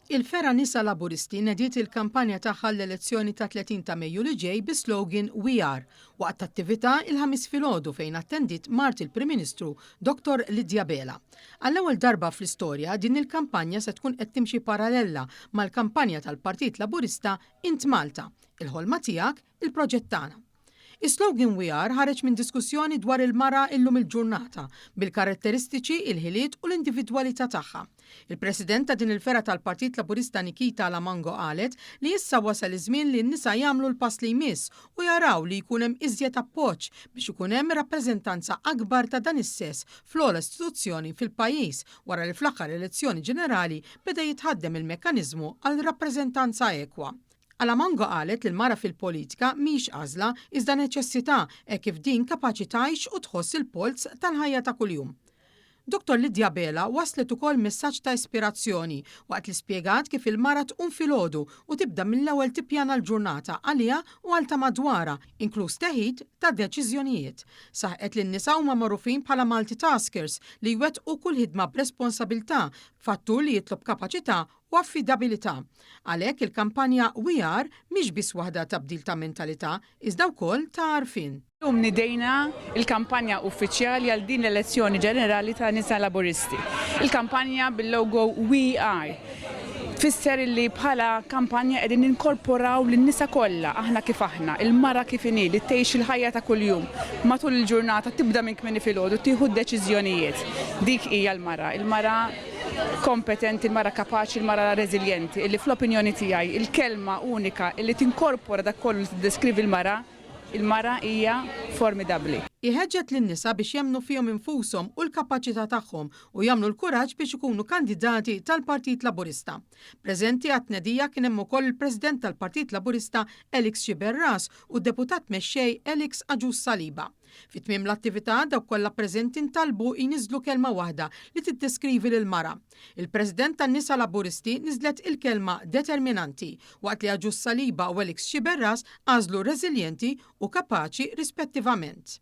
Il-Fera Nisa Laburisti nediet il-kampanja tagħha l-elezzjoni ta' 30 ta' Mejju li ġej bi slogan We Are waqt attività il-ħamis filgħodu fejn attendit Mart il-Prim Ministru Dr. Lidja Bela. Għall-ewwel darba fl-istorja din il-kampanja se tkun qed timxi parallella mal-kampanja tal-Partit Laburista Int Malta, il-ħolma tiegħek, il-proġett tagħna. Is-slogan We Are ħareġ minn diskussjoni dwar il-mara illum il-ġurnata bil-karatteristiċi, il-ħiliet u l-individwalità tagħha. Il-President ta' din il-fera tal-Partit Laburista Nikita Lamango qalet li issa wasal iż-żmien li n-nisa jagħmlu l-pass li jmiss u jaraw li jkun hemm iżjed appoġġ biex ikun hemm rappreżentanza akbar ta' dan is-sess fl-ogħla istituzzjoni fil-pajjiż wara li fl-aħħar elezzjoni ġenerali beda jitħaddem il-mekkaniżmu għal rappreżentanza ekwa. Lamango qalet li l-mara fil-politika mhix għażla iżda neċessità kif din kapaċi tgħix u tħoss il-polz tal-ħajja ta' kuljum. Dr. Lidja Bela waslet ukoll messaġġ ta' ispirazzjoni waqt li spjegat kif il-mara tqum filgħodu u tibda mill-ewwel tippjana l-ġurnata għaliha u għal ta' madwara, inkluż teħid ta' deċiżjonijiet. Saħqet li n-nisa huma magħrufin bħala multitaskers li jwettqu kull ħidma b'responsabilità, fattur li jitlob kapaċità u affidabilità. Għalhekk il-kampanja We Are mhix biss waħda ta' bdil ta' mentalità, iżda wkoll ta' għarfien. Illum nidejna il-kampanja uffiċjali għal din l-elezzjoni ġenerali ta' Nisa Laburisti. Il-kampanja bil-logo We Are. Tfisser li bħala kampanja qegħdin inkorporaw lin-nisa kollha, aħna kif aħna, il-mara kif inhi li tgħix il-ħajja ta' kuljum. Matul il-ġurnata tibda minn kmieni filgħodu tieħu d-deċiżjonijiet. Dik hija l-mara. Il-mara kompetenti, il-mara kapaċi, il-mara reżiljenti, illi fl-opinjoni tiegħi il-kelma unika illi tinkorpora dak kollu li tiddeskrivi il-mara hija formidabbli. Iħeġġet lin-nisa biex jemmnu fihom infushom u l-kapaċità tagħhom u jagħmlu l-kuraġġ biex ikunu kandidati tal-Partit Laburista. Preżenti għat-tnedija kien hemm ukoll il-President tal-Partit Laburista Elix Xiberras u d-deputat mexxej Elix Aġus Saliba. Fit-tmiem l-attività dawk kollha preżenti ntalbu jniżlu kelma waħda li tiddeskrivi lill-mara. Il-President tan-Nisa Laburisti niżlet il-kelma determinanti waqt li Aġus Saliba u Elix Xiberras għażlu reżiljenti u kapaċi rispettivament.